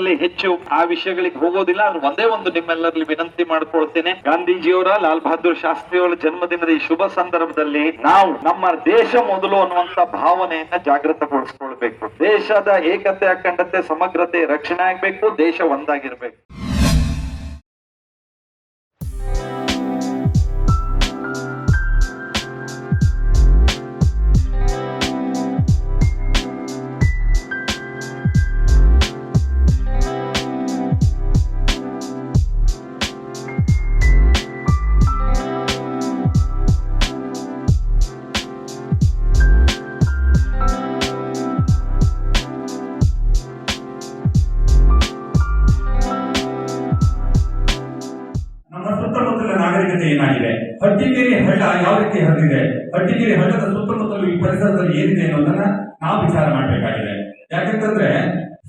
ಸಮಯದಲ್ಲಿ ಹೆಚ್ಚು ಆ ವಿಷಯಗಳಿಗೆ ಹೋಗೋದಿಲ್ಲ. ಅದು ಒಂದೇ ಒಂದು ನಿಮ್ಮೆಲ್ಲರಲ್ಲಿ ವಿನಂತಿ ಮಾಡ್ಕೊಳ್ತೇನೆ, ಗಾಂಧೀಜಿಯವರ, ಲಾಲ್ ಬಹದ್ದೂರ್ ಶಾಸ್ತ್ರಿಯವರ ಜನ್ಮದಿನದ ಈ ಶುಭ ಸಂದರ್ಭದಲ್ಲಿ ನಾವು ನಮ್ಮ ದೇಶ ಮೊದಲು ಅನ್ನುವಂತ ಭಾವನೆಯನ್ನ ಜಾಗೃತಗೊಳಿಸ್ಕೊಳ್ಬೇಕು. ದೇಶದ ಏಕತೆ, ಅಖಂಡತೆ, ಸಮಗ್ರತೆ ರಕ್ಷಣೆ ಆಗ್ಬೇಕು. ದೇಶ ಒಂದಾಗಿರ್ಬೇಕು. ನಾಗರಿಕತೆ ಏನಾಗಿದೆ, ಹಟ್ಟಿಗೇರಿ ಹಳ್ಳ ಯಾವ ರೀತಿ ಹರಿದಿದೆ, ಹಟ್ಟಿಗೇರಿ ಹಳ್ಳದ ಸುತ್ತಮುತ್ತಲು ಈ ಪರಿಸರದಲ್ಲಿ ಏನಿದೆ ಅನ್ನೋದನ್ನ ನಾವು ವಿಚಾರ ಮಾಡಬೇಕಾಗಿದೆ. ಯಾಕೆಂತಂದ್ರೆ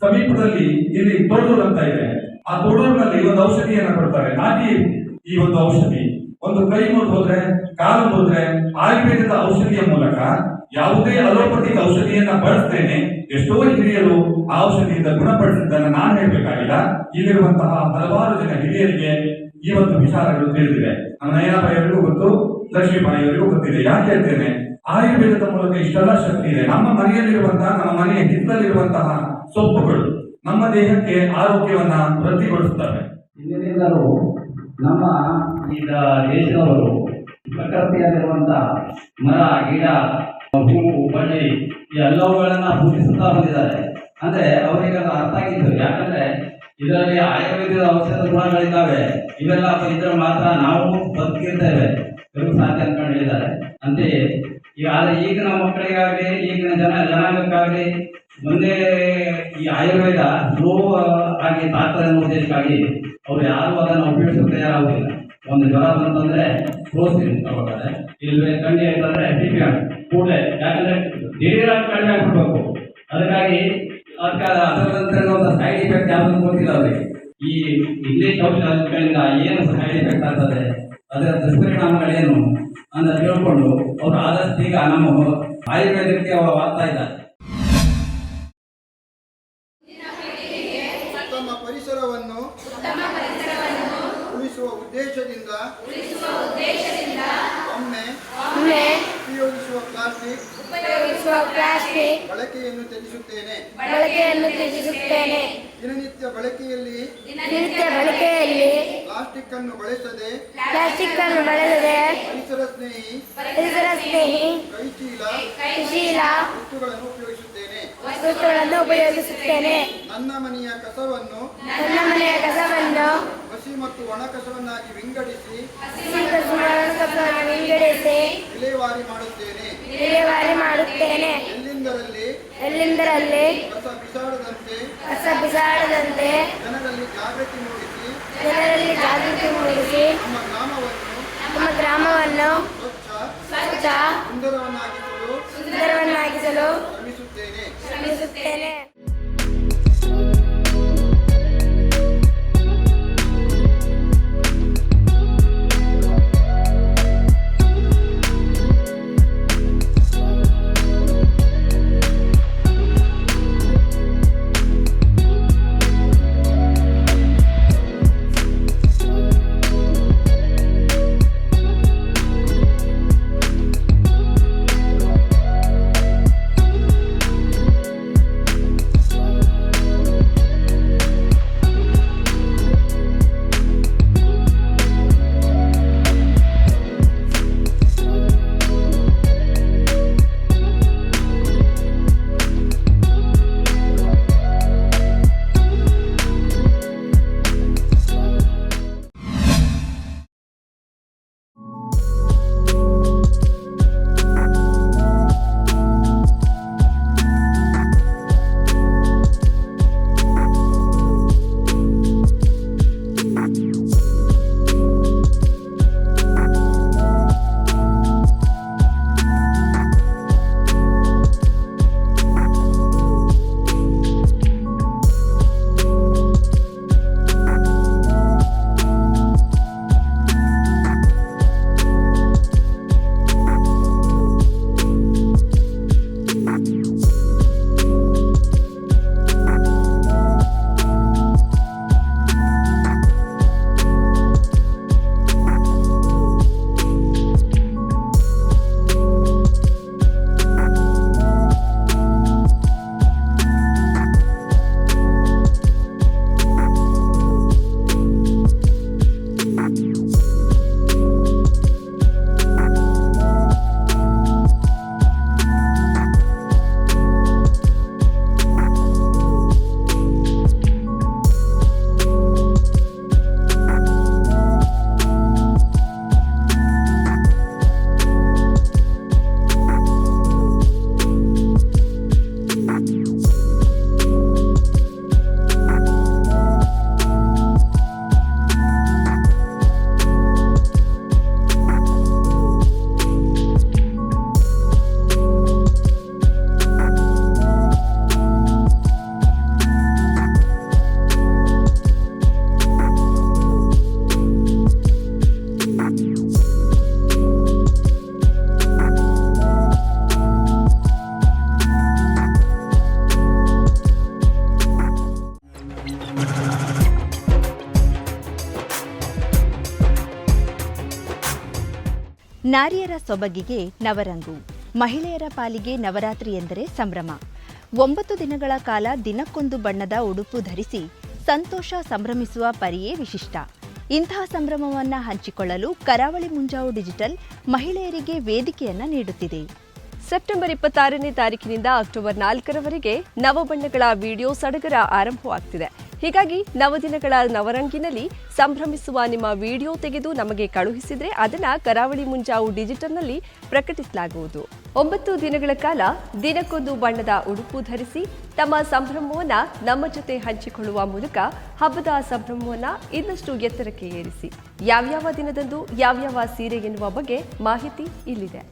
ಸಮೀಪದಲ್ಲಿ ಇಲ್ಲಿ ತೋಡೂರು ಅಂತ ಇದೆ. ಆ ತೋಡೂರಿನಲ್ಲಿ ಒಂದು ಔಷಧಿಯನ್ನ ಕೊಡ್ತಾರೆ, ನಾಟಿ. ಈ ಒಂದು ಔಷಧಿ ಒಂದು ಕೈ ಮುರಿದು ಹೋದ್ರೆ, ಕಾಲು ಮುರಿದ್ರೆ ಆಯುರ್ವೇದದ ಔಷಧಿಯ ಮೂಲಕ ಯಾವುದೇ ಅಲೋಪತಿಕ್ ಔಷಧಿಯನ್ನ ಬಳಸ್ತೇನೆ ಎಷ್ಟೋ ಹಿರಿಯರು ಆ ಔಷಧಿಯಿಂದ ಗುಣಪಡಿಸಿದ್ದನ್ನ ನಾನು ಹೇಳ್ಬೇಕಾಗಿಲ್ಲ. ಇಲ್ಲಿರುವಂತಹ ಹಲವಾರು ಜನ ಹಿರಿಯರಿಗೆ ಈ ಒಂದು ವಿಚಾರಗಳು ತಿಳಿದಿದೆ. ನಮ್ಮ ನಯನಾಬಾಯಿಯವರಿಗೂ ಗೊತ್ತು, ಲಕ್ಷ್ಮೀಬಾಯಿಯವರಿಗೂ ಗೊತ್ತಿದೆ. ಯಾಕೆ ಹೇಳ್ತೇನೆ, ಆಯುರ್ವೇದದ ಮೂಲಕ ಇಷ್ಟೆಲ್ಲ ಶಕ್ತಿ ಇದೆ. ನಮ್ಮ ಮನೆಯಲ್ಲಿರುವಂತಹ, ನಮ್ಮ ಮನೆಯ ಹಿತ್ತಲಿರುವಂತಹ ಸೊಪ್ಪುಗಳು ನಮ್ಮ ದೇಹಕ್ಕೆ ಆರೋಗ್ಯವನ್ನ ವೃದ್ಧಿಗೊಳಿಸುತ್ತವೆ. ಇಂದಿನಿಂದಲೂ ನಮ್ಮ ಈಗ ದೇಶದವರು ಪ್ರಕೃತಿಯಲ್ಲಿರುವಂತಹ ಮರ, ಗಿಡ, ಹೂವು, ಬಳ್ಳಿ ಈ ಎಲ್ಲವುಗಳನ್ನ ಪೂಜಿಸುತ್ತಾ ಬಂದಿದ್ದಾರೆ. ಅಂದ್ರೆ ಅವರಿಗೆ ಅದು ಅರ್ಥ ಆಗಿತ್ತು. ಯಾಕಂದ್ರೆ ಇದರಲ್ಲಿ ಆಯುರ್ವೇದದ ಔಷಧ ಗುಣಗಳಿದ್ದಾವೆ. ಇವೆಲ್ಲ ಇದ್ರೆ ಮಾತ್ರ ನಾವು ಬದುಕಿರ್ತೇವೆ, ಇವರು ಸಾಧ್ಯ ಅನ್ಕೊಂಡು ಹೇಳಿದ್ದಾರೆ. ಅಂತೆಯೇ ಆದ್ರೆ ಈಗಿನ ಮಕ್ಕಳಿಗಾಗಲಿ, ಈಗಿನ ಜನಾಂಗಕ್ಕಾಗಲಿ ಮುಂದೆ ಈ ಆಯುರ್ವೇದ ಸ್ಲೋ ಆಗಿ ತಾಗ್ತದೆ ಅನ್ನೋ ಉದ್ದೇಶಕ್ಕಾಗಿ ಅವ್ರು ಯಾರು ಅದನ್ನು ಉಪಯೋಗಿಸಲು ತಯಾರಾಗುವುದಿಲ್ಲ. ಒಂದು ಜ್ವರ ಬಂತಂದ್ರೆ ಪ್ರೋಸಿನ್ ತಗೋತಾರೆ, ಇಲ್ವೇ ಕಣ್ಣಿ ಅಂತಂದ್ರೆ ಕೂಡಲೇ, ಯಾಕಂದ್ರೆ ದಿಢೀರಾಗಿ ಕಡಿಮೆ ಆಗ್ಬಿಡ್ಬೇಕು. ಅದಕ್ಕಾಗಿ ಅದರಂತೆ ಒಂದು ಸೈಡ್ ಇಫೆಕ್ಟ್ ಯಾವುದು ಗೊತ್ತಿಲ್ಲ ಅವರಿಗೆ. ಈ ಇಂಗ್ಲಿಷ್ ಔಷಧಗಳಿಂದ ಏನು ಸೈಡ್ ಇಫೆಕ್ಟ್ ಆಗ್ತದೆ, ಅದರ ದುಷ್ಪರಿಣಾಮಗಳೇನು ಅಂತ ತಿಳ್ಕೊಂಡು ಅವರು ಆದಷ್ಟು ಈಗ ನಮ್ಮ ಆಯುರ್ವೇದಕ್ಕೆ ಅವರು ಆಗ್ತಾ ಇದ್ದಾರೆ. ಉತ್ತಮ ಪರಿಸರವನ್ನು ಉಳಿಸುವ ಉದ್ದೇಶದಿಂದ ಒಮ್ಮೆ ಉಪಯೋಗಿಸುವ ಪ್ಲಾಸ್ಟಿಕ್ ಬಳಕೆಯನ್ನು ತ್ಯಜಿಸುತ್ತೇನೆ. ದಿನನಿತ್ಯ ಬಳಕೆಯಲ್ಲಿ ಪ್ಲಾಸ್ಟಿಕ್ ಅನ್ನು ಬಳಸದೆ ಪರಿಸರ ಸ್ನೇಹಿ ಕೈಚೀಲ ವಸ್ತುಗಳನ್ನು ಉಪಯೋಗಿಸುತ್ತೇನೆ. ನನ್ನ ಮನೆಯ ಕಸವನ್ನು ಹಸಿ ಮತ್ತು ಒಣ ಕಸವನ್ನಾಗಿ ವಿಂಗಡಿಸಿ ವಿಲೇವಾರಿ ಮಾಡುತ್ತೇನೆ. ಎಲ್ಲಿಂದರಲ್ಲಿ ಕಸ ಬಿಸಾಡದಂತೆ ಜನರಲ್ಲಿ ಜಾಗೃತಿ ಮೂಡಿಸಿ ನಮ್ಮ ಗ್ರಾಮವನ್ನು ಸ್ವಚ್ಛ ಸುಂದರವನ್ನಾಗಿಸಲು ಶ್ರಮಿಸುತ್ತೇನೆ. ನಾರಿಯರ ಸೊಬಗಿಗೆ ನವರಂಗು, ಮಹಿಳೆಯರ ಪಾಲಿಗೆ ನವರಾತ್ರಿ ಎಂದರೆ ಸಂಭ್ರಮ. 9 ದಿನಗಳ ಕಾಲ ದಿನಕ್ಕೊಂದು ಬಣ್ಣದ ಉಡುಪು ಧರಿಸಿ ಸಂತೋಷ ಸಂಭ್ರಮಿಸುವ ಪರಿಯೇ ವಿಶಿಷ್ಟ. ಇಂತಹ ಸಂಭ್ರಮವನ್ನು ಹಂಚಿಕೊಳ್ಳಲು ಕರಾವಳಿ ಮುಂಜಾವು ಡಿಜಿಟಲ್ ಮಹಿಳೆಯರಿಗೆ ವೇದಿಕೆಯನ್ನ ನೀಡುತ್ತಿದೆ. ಸೆಪ್ಟೆಂಬರ್ 26ನೇ ತಾರೀಕಿನಿಂದ ಅಕ್ಟೋಬರ್ 4ರವರೆಗೆ ನವಬಣ್ಣಗಳ ವಿಡಿಯೋ ಸಡಗರ ಆರಂಭವಾಗ್ತಿದೆ. ಹೀಗಾಗಿ ನವದಿನಗಳ ನವರಂಗಿನಲ್ಲಿ ಸಂಭ್ರಮಿಸುವ ನಿಮ್ಮ ವಿಡಿಯೋ ತೆಗೆದು ನಮಗೆ ಕಳುಹಿಸಿದ್ರೆ ಅದನ್ನ ಕರಾವಳಿ ಮುಂಜಾವು ಡಿಜಿಟಲ್ನಲ್ಲಿ ಪ್ರಕಟಿಸಲಾಗುವುದು. 9 ದಿನಗಳ ಕಾಲ ದಿನಕ್ಕೊಂದು ಬಣ್ಣದ ಉಡುಪು ಧರಿಸಿ ತಮ್ಮ ಸಂಭ್ರಮವನ್ನ ನಮ್ಮ ಜೊತೆ ಹಂಚಿಕೊಳ್ಳುವ ಮೂಲಕ ಹಬ್ಬದ ಸಂಭ್ರಮವನ್ನ ಇನ್ನಷ್ಟು ಎತ್ತರಕ್ಕೆ ಏರಿಸಿ. ಯಾವ್ಯಾವ ದಿನದಂದು ಯಾವ್ಯಾವ ಸೀರೆ ಎನ್ನುವ ಬಗ್ಗೆ ಮಾಹಿತಿ ಇಲ್ಲಿದೆ.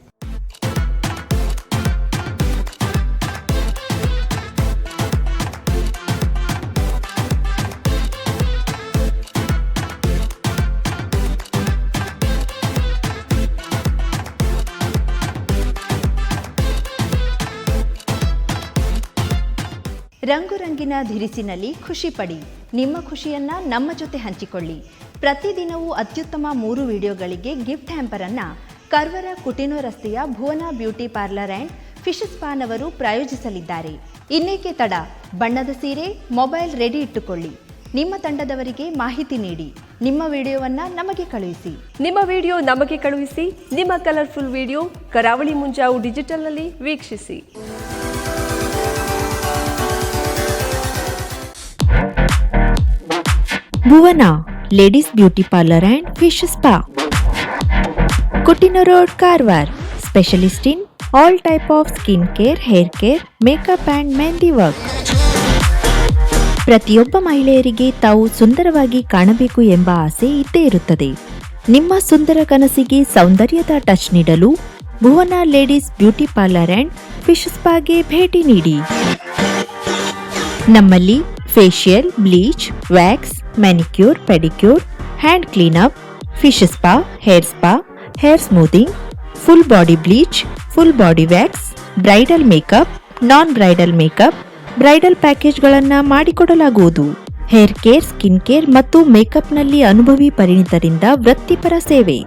ರಂಗು ರಂಗಿನ ಧಿರಿಸಿನಲ್ಲಿ ಖುಷಿ ಪಡಿ. ನಿಮ್ಮ ಖುಷಿಯನ್ನ ನಮ್ಮ ಜೊತೆ ಹಂಚಿಕೊಳ್ಳಿ. ಪ್ರತಿದಿನವೂ ಅತ್ಯುತ್ತಮ 3 ವಿಡಿಯೋಗಳಿಗೆ ಗಿಫ್ಟ್ ಹ್ಯಾಂಪರ್ ಅನ್ನ ಕರ್ವರ ಕುಟಿನೋ ರಸ್ತೆಯ ಭುವನ ಬ್ಯೂಟಿ ಪಾರ್ಲರ್ ಅಂಡ್ ಫಿಶ್ ಸ್ಪಾನವರು ಪ್ರಾಯೋಜಿಸಲಿದ್ದಾರೆ. ಇನ್ನೇಕೆ ತಡ, ಬಣ್ಣದ ಸೀರೆ, ಮೊಬೈಲ್ ರೆಡಿ ಇಟ್ಟುಕೊಳ್ಳಿ. ನಿಮ್ಮ ತಂಡದವರಿಗೆ ಮಾಹಿತಿ ನೀಡಿ. ನಿಮ್ಮ ವಿಡಿಯೋವನ್ನ ನಮಗೆ ಕಳುಹಿಸಿ. ನಿಮ್ಮ ಕಲರ್ಫುಲ್ ವಿಡಿಯೋ ಕರಾವಳಿ ಮುಂಜಾವು ಡಿಜಿಟಲ್ನಲ್ಲಿ ವೀಕ್ಷಿಸಿ. Bhuvana ladies beauty parlour and fish spa, Coutinho road, Karwar. Specialist in all type of skin care, hair care, makeup and mehndi work. ಪ್ರತಿಯೊಬ್ಬ ಮಹಿಳೆಯರಿಗೆ ತಾವು ಸುಂದರವಾಗಿ ಕಾಣಬೇಕು ಎಂಬ ಆಸೆ ಇದ್ದೇ ಇರುತ್ತದೆ. ನಿಮ್ಮ ಸುಂದರ ಕನಸಿಗೆ ಸೌಂದರ್ಯದ ಟಚ್ ನೀಡಲು Bhuvana ladies beauty parlour and fish ಸ್ಪಾಗೆ ಭೇಟಿ ನೀಡಿ. ನಮ್ಮಲ್ಲಿ facial, bleach, wax, manicure, pedicure, hand cleanup, fish spa, hair smoothing, full body bleach, full body wax, bridal makeup, non bridal makeup, bridal ಪ್ಯಾಕೇಜ್ಗಳನ್ನು ಮಾಡಿಕೊಡಲಾಗುವುದು. ಹೇರ್ ಕೇರ್, ಸ್ಕಿನ್ ಕೇರ್ ಮತ್ತು ಮೇಕಪ್ನಲ್ಲಿ ಅನುಭವಿ ಪರಿಣಿತರಿಂದ ವೃತ್ತಿಪರ ಸೇವೆ.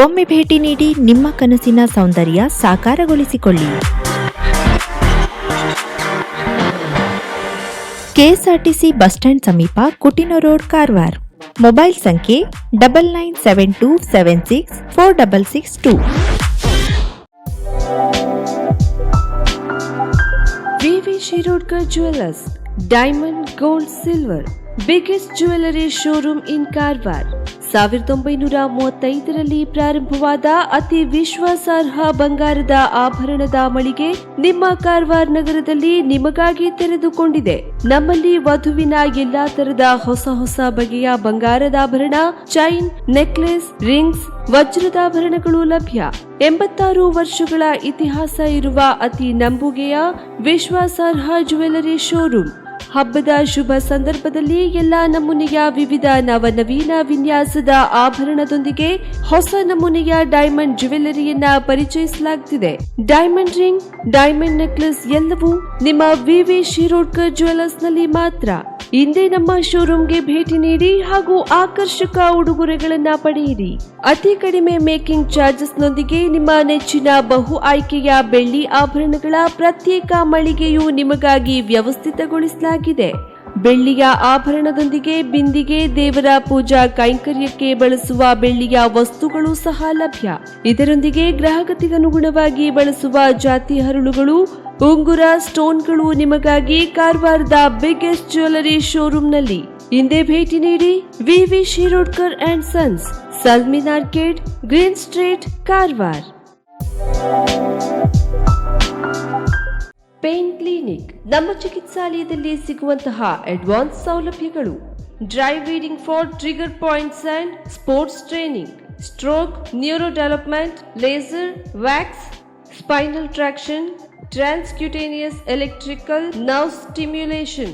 ಒಮ್ಮೆ ಭೇಟಿ ನೀಡಿ ನಿಮ್ಮ ಕನಸಿನ ಸೌಂದರ್ಯ ಸಾಕಾರಗೊಳಿಸಿಕೊಳ್ಳಿ. ಕೆಎಸ್ಆರ್ಟಿಸಿ ಬಸ್ ಸ್ಟ್ಯಾಂಡ್ ಸಮೀಪ, ಕುಟಿನೋ ರೋಡ್, ಕಾರವಾರ. ಮೊಬೈಲ್ ಸಂಖ್ಯೆ 9972764662. VV Shirodkar jewellers, diamond, gold, silver, biggest jewellery showroom in Karwar. 1935ರಲ್ಲಿ ಪ್ರಾರಂಭವಾದ ಅತಿ ವಿಶ್ವಾಸಾರ್ಹ ಬಂಗಾರದ ಆಭರಣದ ಮಳಿಗೆ ನಿಮ್ಮ ಕಾರವಾರ ನಗರದಲ್ಲಿ ನಿಮಗಾಗಿ ತೆರೆದುಕೊಂಡಿದೆ. ನಮ್ಮಲ್ಲಿ ವಧುವಿನ ಎಲ್ಲಾ ತರದ ಹೊಸ ಬಗೆಯ ಬಂಗಾರದ ಆಭರಣ, ಚೈನ್, ನೆಕ್ಲೆಸ್, ರಿಂಗ್ಸ್, ವಜ್ರದಾಭರಣಗಳು ಲಭ್ಯ. 86 ವರ್ಷಗಳ ಇತಿಹಾಸ ಇರುವ ಅತಿ ನಂಬುಗೆಯ ವಿಶ್ವಾಸಾರ್ಹ ಜ್ಯುವೆಲ್ಲರಿ ಶೋರೂಮ್. ಹಬ್ಬದ ಶುಭ ಸಂದರ್ಭದಲ್ಲಿ ಎಲ್ಲಾ ನಮೂನೆಯ ವಿವಿಧ ನವನವೀನ ವಿನ್ಯಾಸದ ಆಭರಣದೊಂದಿಗೆ ಹೊಸ ನಮೂನೆಯ ಡೈಮಂಡ್ ಜ್ಯುವೆಲ್ಲರಿಯನ್ನ ಪರಿಚಯಿಸಲಾಗುತ್ತಿದೆ. ಡೈಮಂಡ್ ರಿಂಗ್, ಡೈಮಂಡ್ ನೆಕ್ಲೆಸ್ ಎಲ್ಲವೂ ನಿಮ್ಮ ವಿವಿ ಶಿರೋಡ್ಕರ್ ಜ್ಯುವೆಲ್ಲರ್ಸ್ ನಲ್ಲಿ ಮಾತ್ರ. ಇಂದೇ ನಮ್ಮ ಶೋರೂಮ್ಗೆ ಭೇಟಿ ನೀಡಿ ಹಾಗೂ ಆಕರ್ಷಕ ಉಡುಗೊರೆಗಳನ್ನ ಪಡೆಯಿರಿ. ಅತಿ ಕಡಿಮೆ ಮೇಕಿಂಗ್ ಚಾರ್ಜಸ್ ನೊಂದಿಗೆ ನಿಮ್ಮ ನೆಚ್ಚಿನ ಬಹು ಆಯ್ಕೆಯ ಬೆಳ್ಳಿ ಆಭರಣಗಳ ಪ್ರತ್ಯೇಕ ಮಳಿಗೆಯು ನಿಮಗಾಗಿ ವ್ಯವಸ್ಥಿತಗೊಳಿಸಲಾಗಿದೆ. ಬೆಳ್ಳಿಯ ಆಭರಣದೊಂದಿಗೆ ಬಿಂದಿಗೆ, ದೇವರ ಪೂಜಾ ಕೈಂಕರ್ಯಕ್ಕೆ ಬಳಸುವ ಬೆಳ್ಳಿಯ ವಸ್ತುಗಳು ಸಹ ಲಭ್ಯ. ಇದರೊಂದಿಗೆ ಗ್ರಾಹಕತೆಗನುಗುಣವಾಗಿ ಬಳಸುವ ಜಾತಿ ಹರಳುಗಳು, ಉಂಗುರ, ಸ್ಟೋನ್ಗಳು ನಿಮಗಾಗಿ ಕಾರವಾರದ ಬಿಗ್ಗೆಸ್ಟ್ ಜ್ಯುವೆಲ್ಲರಿ ಶೋರೂಮ್ನಲ್ಲಿ. ಇಂದೇ ಭೇಟಿ ನೀಡಿ. ವಿವಿ Shirodkar and sons, ಸಲ್ಮಿನ್ arcade, green street, Karwar. Pain clinic, ನಮ್ಮ ಚಿಕಿತ್ಸಾಲಯದಲ್ಲಿ ಸಿಗುವಂತಹ ಅಡ್ವಾನ್ಸ್ ಸೌಲಭ್ಯಗಳು: dry reading for trigger points and sports training, stroke, neuro development, laser, wax, spinal traction, transcutaneous electrical nerve stimulation,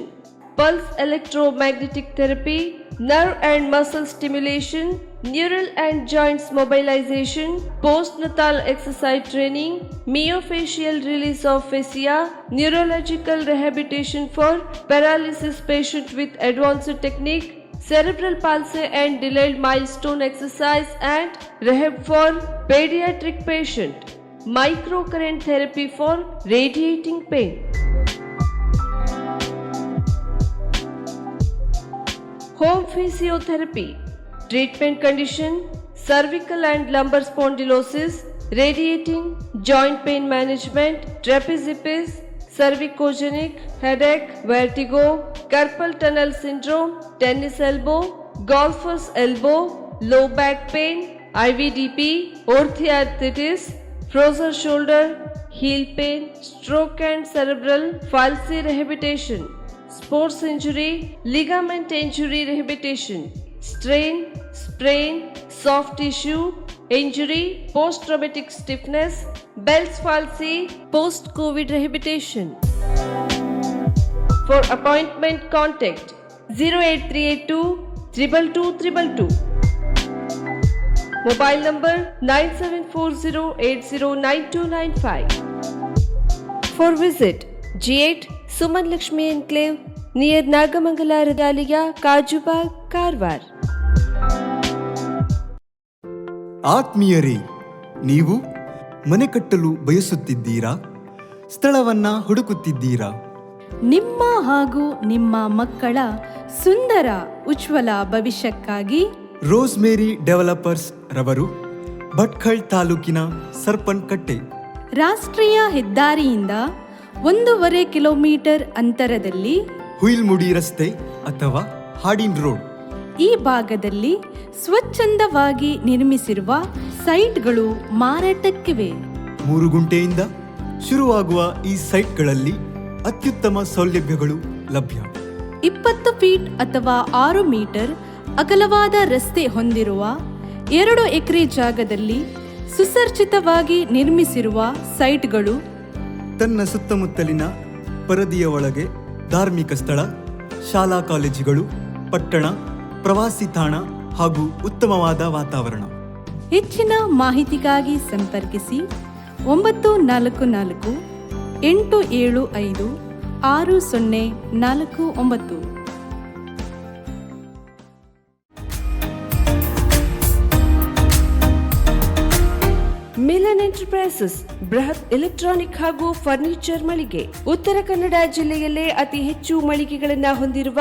pulse electromagnetic therapy, nerve and muscle stimulation, neural and joints mobilization, postnatal exercise training, myofascial release of fascia, neurological rehabilitation for paralysis patient with advanced technique, cerebral palsy and delayed milestone exercise and rehab for pediatric patient, microcurrent therapy for radiating pain. Home physiotherapy, treatment condition, cervical and lumbar spondylosis, radiating, joint pain management, trapeziepis, cervicogenic, headache, vertigo, carpal tunnel syndrome, tennis elbow, golfer's elbow, low back pain, IVDP, orthoarthritis, frozen shoulder, heel pain, stroke and cerebral palsy rehabilitation, sports injury, ligament injury rehabilitation, strain, sprain, soft tissue injury, post-traumatic stiffness, Bell's palsy, post-COVID rehabilitation. For appointment, contact 08382 222. Mobile number 9740809295. For visit, G8 Suman Lakshmi Enclave near Nagamangala Radaliya, Kajubag, Karwar. ಆತ್ಮೀಯರೇ, ನೀವು ಮನೆ ಕಟ್ಟಲು ಬಯಸುತ್ತಿದ್ದೀರಾ? ಸ್ಥಳವನ್ನ ಹುಡುಕುತ್ತಿದ್ದೀರಾ? ನಿಮ್ಮ ಹಾಗೂ ನಿಮ್ಮ ಮಕ್ಕಳ ಸುಂದರ ಉಜ್ವಲ ಭವಿಷ್ಯಕ್ಕಾಗಿ ರೋಸ್ಮೇರಿ ಡೆವಲಪರ್ಸ್ ರವರು ಭಟ್ಕಳ ತಾಲೂಕಿನ ಸರ್ಪನ್ಕಟ್ಟೆ ರಾಷ್ಟ್ರೀಯ ಹೆದ್ದಾರಿಯಿಂದ 1.5 ಕಿಲೋಮೀಟರ್ ಅಂತರದಲ್ಲಿ ಹುಯಿಲ್ಮುಡಿ ರಸ್ತೆ ಅಥವಾ ಹಾಡಿನ್ ರೋಡ್ ಈ ಭಾಗದಲ್ಲಿ ಸ್ವಚ್ಛಂದವಾಗಿ ನಿರ್ಮಿಸಿರುವ ಸೈಟ್ಗಳು ಮಾರಾಟಕ್ಕಿವೆ. 3 ಗುಂಟೆಯಿಂದ ಶುರುವಾಗುವ ಈ ಸೈಟ್ಗಳಲ್ಲಿ ಅತ್ಯುತ್ತಮ ಸೌಲಭ್ಯಗಳು ಲಭ್ಯ. 20 ಫೀಟ್ ಅಥವಾ 6 ಮೀಟರ್ ಅಗಲವಾದ ರಸ್ತೆ ಹೊಂದಿರುವ 2 ಎಕರೆ ಜಾಗದಲ್ಲಿ ಸುಸಜ್ಜಿತವಾಗಿ ನಿರ್ಮಿಸಿರುವ ಸೈಟ್ಗಳು ತನ್ನ ಸುತ್ತಮುತ್ತಲಿನ ಪರದಿಯ ಒಳಗೆ ಧಾರ್ಮಿಕ ಸ್ಥಳ, ಶಾಲಾ ಕಾಲೇಜುಗಳು, ಪಟ್ಟಣ, ಪ್ರವಾಸಿ ತಾಣ ಹಾಗೂ ಉತ್ತಮವಾದ ವಾತಾವರಣ. ಹೆಚ್ಚಿನ ಮಾಹಿತಿಗಾಗಿ ಸಂಪರ್ಕಿಸಿ 944 875 6049. ಮಿಲನ್ ಎಂಟರ್ಪ್ರೈಸಸ್ ಬೃಹತ್ ಎಲೆಕ್ಟ್ರಾನಿಕ್ ಹಾಗೂ ಫರ್ನಿಚರ್ ಮಳಿಗೆ. ಉತ್ತರ ಕನ್ನಡ ಜಿಲ್ಲೆಯಲ್ಲೇ ಅತಿ ಹೆಚ್ಚು ಮಳಿಗೆಗಳನ್ನ ಹೊಂದಿರುವ,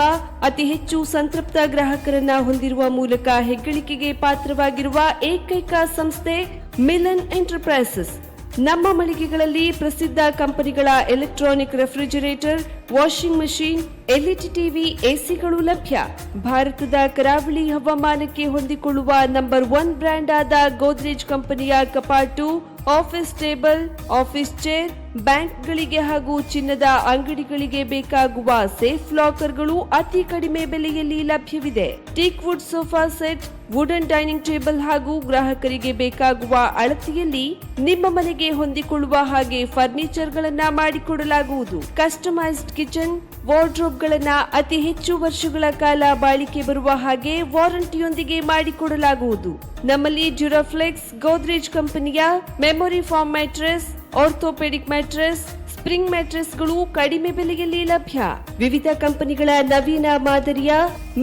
ಅತಿ ಹೆಚ್ಚು ಸಂತೃಪ್ತ ಗ್ರಾಹಕರನ್ನ ಹೊಂದಿರುವ ಮೂಲಕ ಹೆಗ್ಗಳಿಕೆಗೆ ಪಾತ್ರವಾಗಿರುವ ಏಕೈಕ ಸಂಸ್ಥೆ ಮಿಲನ್ ಎಂಟರ್ಪ್ರೈಸಸ್. ನಮ್ಮ ಮಳಿಗೆಗಳಲ್ಲಿ ಪ್ರಸಿದ್ಧ ಕಂಪನಿಗಳ electronic refrigerator, washing machine, LED TV, ಎಸಿಗಳು ಲಭ್ಯ. ಭಾರತದ ಕರಾವಳಿ ಹವಾಮಾನಕ್ಕೆ ಹೊಂದಿಕೊಳ್ಳುವ ನಂಬರ್ 1 ಬ್ರ್ಯಾಂಡ್ ಆದ ಗೋದ್ರೇಜ್ ಕಂಪನಿಯ ಕಪಾಟು, ಆಫೀಸ್ ಟೇಬಲ್, ಆಫೀಸ್ ಚೇರ್, ಬ್ಯಾಂಕ್ಗಳಿಗೆ ಹಾಗೂ ಚಿನ್ನದ ಅಂಗಡಿಗಳಿಗೆ ಬೇಕಾಗುವ ಸೇಫ್ ಲಾಕರ್ಗಳು ಅತಿ ಕಡಿಮೆ ಬೆಲೆಯಲ್ಲಿ ಲಭ್ಯವಿದೆ. Teak wood sofa set, wooden dining table ಹಾಗೂ ಗ್ರಾಹಕರಿಗೆ ಬೇಕಾಗುವ ಅಳತೆಯಲ್ಲಿ ನಿಮ್ಮ ಮನೆಗೆ ಹೊಂದಿಕೊಳ್ಳುವ ಹಾಗೆ ಫರ್ನಿಚರ್ ಗಳನ್ನ ಮಾಡಿಕೊಡಲಾಗುವುದು. ಕಸ್ಟಮೈಸ್ಡ್ ಕಿಚನ್, ವಾರ್ಡ್ರೋಬ್ ಗಳನ್ನ ಅತಿ ಹೆಚ್ಚು ವರ್ಷಗಳ ಕಾಲ ಬಾಳಿಕೆ ಬರುವ ಹಾಗೆ ವಾರಂಟಿಯೊಂದಿಗೆ ಮಾಡಿಕೊಡಲಾಗುವುದು. ನಮ್ಮಲ್ಲಿ ಡ್ಯೂರಾಫ್ಲೆಕ್ಸ್, ಗೋದ್ರೇಜ್ ಕಂಪನಿಯ memory foam mattress, orthopaedic mattress, spring ಮ್ಯಾಟ್ರೆಸ್ಗಳು ಕಡಿಮೆ ಬೆಲೆಯಲ್ಲಿ ಲಭ್ಯ. ವಿವಿಧ ಕಂಪನಿಗಳ ನವೀನ ಮಾದರಿಯ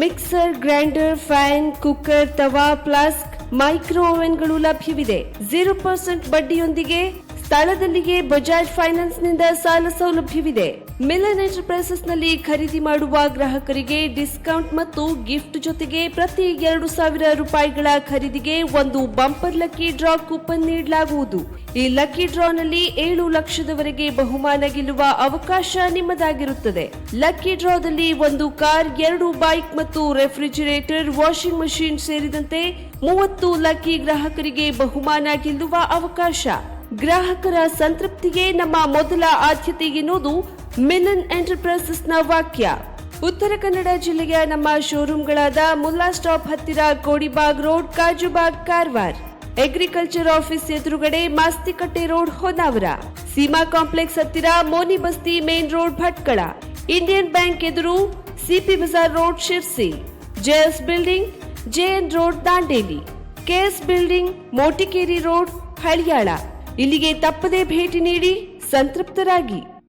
ಮಿಕ್ಸರ್, ಗ್ರೈಂಡರ್, ಫ್ಯಾನ್, ಕುಕ್ಕರ್, ತವಾ, ಫ್ಲಾಸ್ಕ್, ಮೈಕ್ರೋ ಓವೆನ್ಗಳು ಲಭ್ಯವಿದೆ. 0% ಬಡ್ಡಿಯೊಂದಿಗೆ ಸ್ಥಳದಲ್ಲಿಯೇ ಬಜಾಜ್ ಫೈನಾನ್ಸ್ ನಿಂದ ಸಾಲ ಸೌಲಭ್ಯವಿದೆ. ಮಿಲನ್ ಎಂಟರ್ಪ್ರೈಸಸ್ ನಲ್ಲಿ ಖರೀದಿ ಮಾಡುವ ಗ್ರಾಹಕರಿಗೆ ಡಿಸ್ಕೌಂಟ್ ಮತ್ತು ಗಿಫ್ಟ್ ಜೊತೆಗೆ ಪ್ರತಿ 2,000 ರೂಪಾಯಿಗಳ ಖರೀದಿಗೆ ಒಂದು ಬಂಪರ್ ಲಕ್ಕಿ ಡ್ರಾ ಕೂಪನ್ ನೀಡಲಾಗುವುದು. ಈ ಲಕ್ಕಿ ಡ್ರಾ ನಲ್ಲಿ 7 ಲಕ್ಷದವರೆಗೆ ಬಹುಮಾನ ಗೆಲ್ಲುವ ಅವಕಾಶ ನಿಮ್ಮದಾಗಿರುತ್ತದೆ. ಲಕ್ಕಿ ಡ್ರಾದಲ್ಲಿ 1 ಕಾರ್, 2 ಬೈಕ್ ಮತ್ತು ರೆಫ್ರಿಜರೇಟರ್, ವಾಷಿಂಗ್ ಮಷೀನ್ ಸೇರಿದಂತೆ 30 ಲಕ್ಕಿ ಗ್ರಾಹಕರಿಗೆ ಬಹುಮಾನ ಗೆಲ್ಲುವ ಅವಕಾಶ. ಗ್ರಾಹಕರ ಸಂತೃಪ್ತಿಗೆ ನಮ್ಮ ಮೊದಲ ಆದ್ಯತೆ ಎನ್ನುವುದು ಮಿಲನ್ ಎಂಟರ್ಪ್ರೈಸಸ್ ನ ವಾಕ್ಯ. ಉತ್ತರ ಕನ್ನಡ ಜಿಲ್ಲೆಯ ನಮ್ಮ ಶೋರೂಮ್ಗಳಾದ ಮುಲ್ಲಾ ಸ್ಟಾಪ್ ಹತ್ತಿರ Kodibag road, Kajubag, Karwar. Agriculture office ಎದುರುಗಡೆ ಮಾಸ್ತಿಕಟ್ಟೆ ರೋಡ್, ಹೊನ್ನಾವರ. ಸೀಮಾ ಕಾಂಪ್ಲೆಕ್ಸ್ ಹತ್ತಿರ Moni Basti main road, Bhatkal. Indian bank ಎದುರು CP Bazaar road, Sirsi. JS building, JN road, Dandeli. KS building, Motikeri road, Haliyal. ಇಲ್ಲಿಗೆ ತಪ್ಪದೇ ಭೇಟಿ ನೀಡಿ ಸಂತೃಪ್ತರಾಗಿ.